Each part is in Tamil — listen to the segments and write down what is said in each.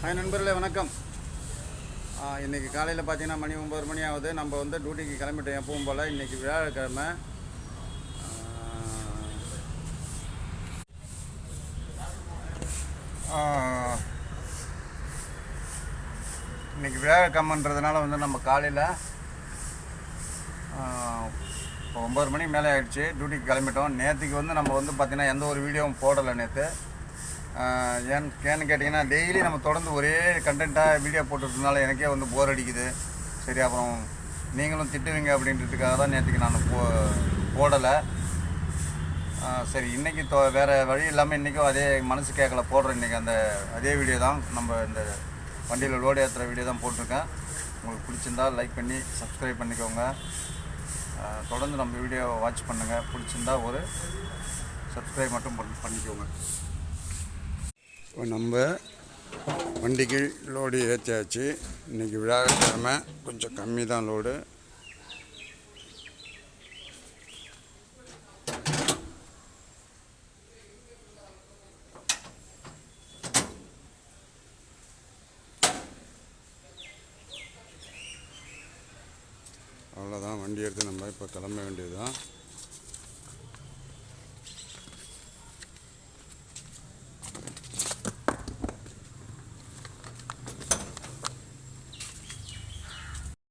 ஹாய் நண்பர்களே, வணக்கம். இன்றைக்கி காலையில் பார்த்தீங்கன்னா மணி 9 மணி ஆகுது. நம்ம வந்து டியூட்டிக்கு கிளம்பிட்டோம் எப்பவும் போல். இன்றைக்கி வியாழக்கிழமை. இன்றைக்கி வியாழக்கிழமைன்றதுனால வந்து நம்ம காலையில் இப்போ 9 மணிக்கு மேலே ஆகிடுச்சு. டியூட்டிக்கு கிளம்பிட்டோம். நேற்றுக்கு வந்து நம்ம வந்து பார்த்திங்கன்னா எந்த ஒரு வீடியோவும் போடலை நேற்று. ஏன்னு கேட்டிங்கன்னா டெய்லி நம்ம தொடர்ந்து ஒரே கண்டென்ட்டாக வீடியோ போட்டுறதுனால எனக்கே வந்து போர் அடிக்குது. சரி, அப்புறம் நீங்களும் திட்டுவீங்க அப்படின்றதுக்காக தான் நேற்றுக்கு நான் போடலை. சரி, இன்றைக்கி வேறு வழி இல்லாமல் இன்றைக்கும் அதே மனசு கேட்கல போடுறேன். இன்றைக்கி அதே வீடியோ தான், நம்ம இந்த வண்டியில் லோடு ஏற்றுற வீடியோ தான் போட்டிருக்கேன். உங்களுக்கு பிடிச்சிருந்தால் லைக் பண்ணி சப்ஸ்கிரைப் பண்ணிக்கோங்க. தொடர்ந்து நம்ம வீடியோ வாட்ச் பண்ணுங்கள். பிடிச்சிருந்தா ஒரு சப்ஸ்கிரைப் மட்டும் பண்ணிக்கோங்க. இப்போ நம்ம வண்டிக்கு லோடு ஏற்றியாச்சு. இன்றைக்கி வியாழக்கிழமை, கொஞ்சம் கம்மி தான் லோடு. அவ்வளோதான், வண்டி எடுத்து நம்ம இப்போ கிளம்ப வேண்டியது தான்.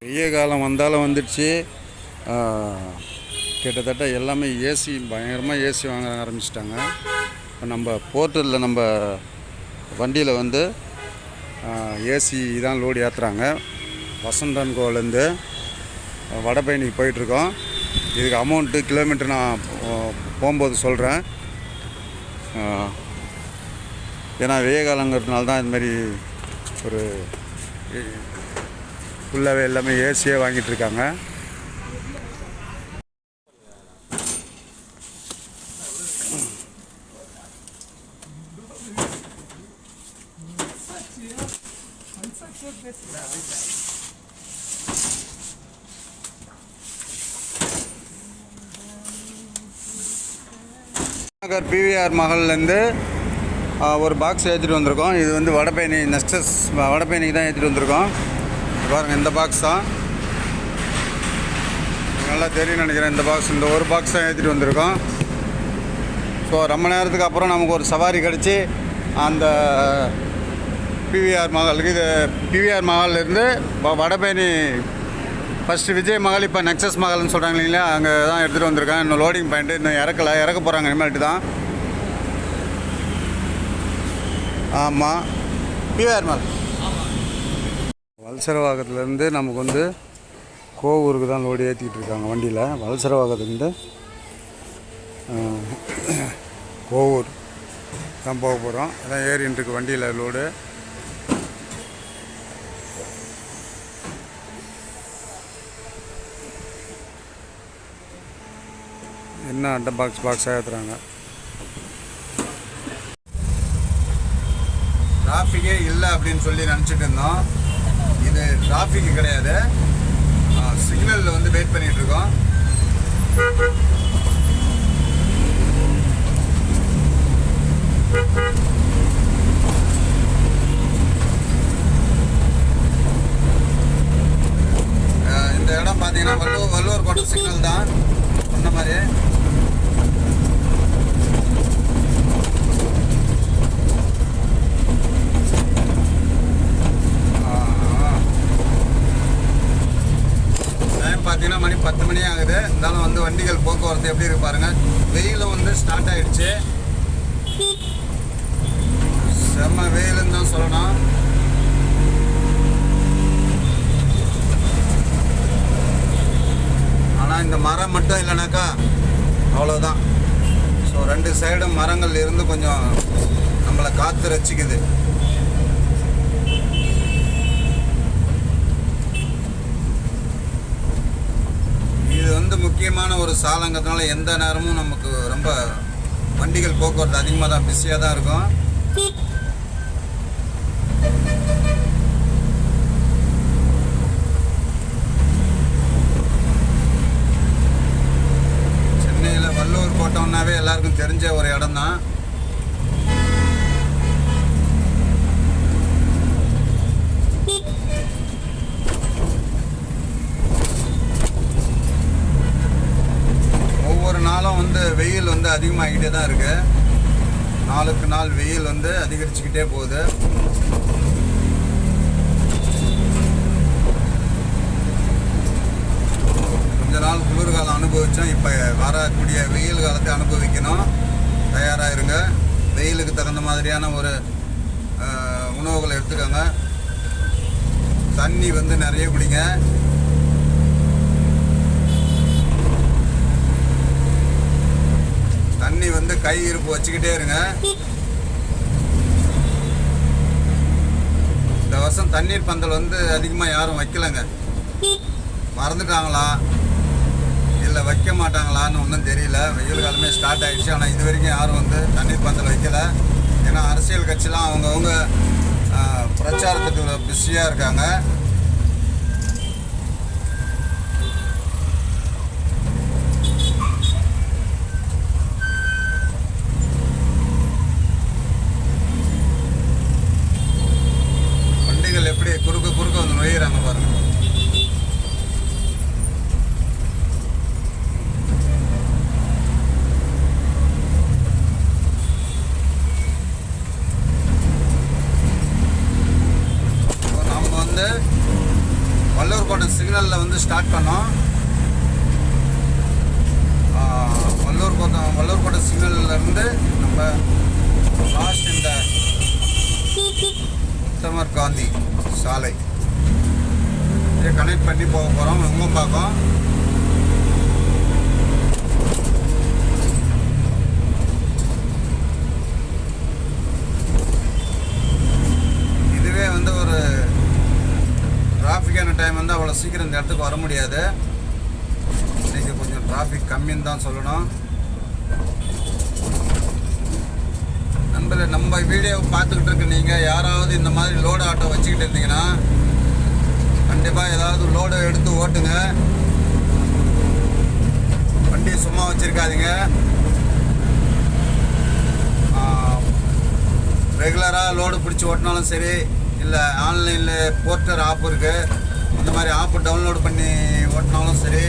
வெய்ய காலம் வந்தாலும் வந்துடுச்சு. கிட்டத்தட்ட எல்லாமே ஏசி, பயங்கரமாக ஏசி வாங்க ஆரம்பிச்சிட்டாங்க. இப்போ நம்ம போர்ட்டலில் நம்ம வண்டியில் வந்து ஏசி தான் லோடு ஏற்றுறாங்க. வசந்தன் கோவிலேருந்து வடபயணிக்கு போயிட்டுருக்கோம். இதுக்கு அமௌண்ட்டு கிலோமீட்டர் நான் போகும்போது சொல்கிறேன். ஏன்னா வெய்ய காலங்கிறதுனால தான் இதுமாரி ஒரு ஃபுல்லாகவே எல்லாமே ஏசியே வாங்கிட்டுருக்காங்க. நகர் பிவிஆர் மஹல்லேருந்து ஒரு பாக்ஸ் ஏற்றிட்டு வந்திருக்கோம். இது வந்து வடபயணி நெக்ஸஸ் வடபயணிக்கு தான் ஏற்றிட்டு வந்திருக்கோம். பாருங்கள், இந்த பாக்ஸ் தான் நல்லா தெரியும் நினைக்கிறேன். இந்த பாக்ஸ், இந்த ஒரு பாக்ஸ் தான் ஏற்றிட்டு வந்திருக்கோம். ஸோ ரொம்ப நேரத்துக்கு அப்புறம் நமக்கு ஒரு சவாரி கிடச்சி அந்த பிவிஆர் மஹாலுக்கு, இது பிவிஆர் மஹால்லேருந்து வடபயணி ஃபஸ்ட்டு விஜய் மஹால், இப்போ நெக்ஸஸ் மஹால்னு சொல்கிறாங்க இல்லைங்களா, அங்கே தான் எடுத்துகிட்டு வந்திருக்கேன். இன்னும் லோடிங் பாயிண்ட்டு இன்னும் இறக்க போகிறாங்க இனிமேல்ட்டு தான். ஆமாம், பிவிஆர் மஹால். வலசரவாக்கத்துலேருந்து நமக்கு வந்து கோவூருக்கு தான் லோடு ஏற்றிக்கிட்டு இருக்காங்க வண்டியில். வலசரவாக்கத்துலேருந்து கோவூர் தான் போக போகிறோம். அதான் ஏறின்னு இருக்கு வண்டியில் லோடு. என்ன அட்டை பாக்ஸாக ஏற்றுறாங்க. டிராஃபிக்கே இல்லை அப்படின்னு சொல்லி நினச்சிட்டு இருந்தோம். இது டிராஃபிக் கிடையாது, சிக்னலில் வந்து வெயிட் பண்ணிகிட்ருக்கோம். இந்த இடம் பார்த்தீங்கன்னா வள்ளுவர் கோட்டை சிக்னல் தான் சொன்ன மாதிரி. பார்த்தீங்கன்னா மணி 10 மணி ஆகுது. இருந்தாலும் வந்து வண்டிகள் போக்குவரத்து எப்படி இருக்கு பாருங்கள். வெயிலும் வந்து ஸ்டார்ட் ஆகிடுச்சு. செம்ம வெயிலுன்னு தான் சொல்லணும். ஆனால் இந்த மரம் மட்டும் இல்லைனாக்கா அவ்வளோதான். ஸோ 2 சைடும் மரங்கள் இருந்து கொஞ்சம் நம்மளை காற்று ரசிக்குது. இது வந்து முக்கியமான ஒரு சாலைங்கிறதுனால எந்த நேரமும் நமக்கு ரொம்ப வண்டிகள் போக்குவரத்து அதிகமாக தான், பிஸியாக தான் இருக்கும். சென்னையில் வள்ளுவர் கோட்டம்னாவே எல்லாருக்கும் தெரிஞ்ச ஒரு இடம் தான். அதிகமாகிட்டே தான் இருக்குது. நாளுக்கு நாள் வெயில் வந்து அதிகரிச்சுக்கிட்டே போகுது. கொஞ்ச நாள் குளிர்காலம் அனுபவித்தோம், இப்போ வரக்கூடிய வெயில் காலத்தை அனுபவிக்கணும். தயாராக இருங்க. வெயிலுக்கு தகுந்த மாதிரியான ஒரு உணவுகளை எடுத்துக்கோங்க. தண்ணி வந்து நிறைய குடிங்க. தண்ணி வந்து கை இருப்பு வச்சுக்கிட்டே இருங்க. இந்த வருஷம் தண்ணீர் பந்தல் வந்து அதிகமாக யாரும் வைக்கலைங்க. மறந்துட்டாங்களா இல்லை வைக்க மாட்டாங்களான்னு ஒன்றும் தெரியல. வெயில் காலமே ஸ்டார்ட் ஆகிடுச்சு. ஆனால் இது வரைக்கும் யாரும் வந்து தண்ணீர் பந்தல் வைக்கலை. ஏன்னா அரசியல் கட்சிலாம் அவங்கவுங்க பிரச்சாரத்துக்கு பிஸியாக இருக்காங்க. வண்டிகள் எப்படி குறுக்க வந்து நுழையிறாங்க பாருங்க. வல்லூர்கோட்டை சிக்னலில் வந்து ஸ்டார்ட் பண்ணோம். வல்லூர்கோட்டை சிக்னல்லேருந்து நம்ம லாஸ்ட் இந்த உத்தமர் காந்தி சாலை இதை கனெக்ட் பண்ணி போக போகிறோம். நுங்கம்பாக்கம். இதுவே வந்து ஒரு டிராஃபிக்கான டைம் வந்து அவ்வளோ சீக்கிரம் இந்த இடத்துக்கு வர முடியாது. இன்றைக்கி கொஞ்சம் டிராஃபிக் கம்மின்னு தான் சொல்லணும். நண்பர்களே, நம்ம வீடியோவை பார்த்துக்கிட்டு இருக்க நீங்கள் யாராவது இந்த மாதிரி லோடு ஆட்டோ வச்சுக்கிட்டு இருந்தீங்கன்னா கண்டிப்பாக ஏதாவது லோடு எடுத்து ஓட்டுங்க. வண்டி சும்மா வச்சுருக்காதீங்க. ரெகுலராக லோடு பிடிச்சி ஓட்டினாலும் சரி, இல்லை ஆன்லைனில் போர்ட்டர் ஆப் இருக்குது, அந்த மாதிரி ஆப்பு டவுன்லோடு பண்ணி ஓட்டினாலும் சரி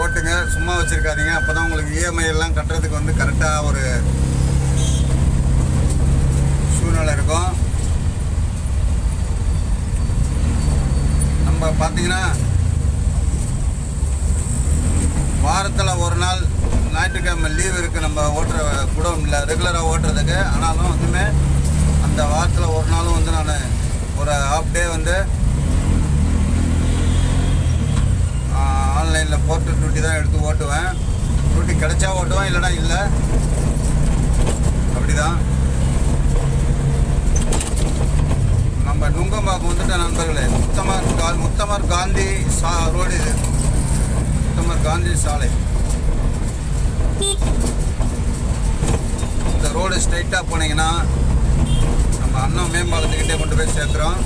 ஓட்டுங்க. சும்மா வச்சுருக்காதீங்க. அப்போ தான் உங்களுக்கு இஎம்ஐ எல்லாம் கட்டுறதுக்கு வந்து கரெக்டாக ஒரு சூழ்நிலை இருக்கும். நம்ம பார்த்தீங்கன்னா வாரத்தில் ஒரு நாள் ஞாயிற்றுக்கிழமை லீவ் இருக்குது நம்ம ஓட்டுற கூட இல்லை ரெகுலராக ஓட்டுறதுக்கு. ஆனாலும் வந்துமே அந்த வாரத்தில் ஒரு நாளும் வந்து நான் ஒரு ஹாஃப் டே வந்து ஆன்லைனில் போர்ட்டல் டியூட்டி தான் எடுத்து ஓட்டுவேன். டியூட்டி கிடைச்சா ஓட்டுவேன், இல்லைனா இல்லை. அப்படி தான் நம்ம நுங்கம்பாக்கம் வந்துட்டு நண்பர்களே, முத்தமர் காந்தி ரோடு. இது முத்தமர் காந்தி சாலை. இந்த ரோடு ஸ்ட்ரைட்டாக போனீங்கன்னா நம்ம அண்ணா மேம்பாலத்துக்கிட்டே கொண்டு போய் சேர்க்குறோம்.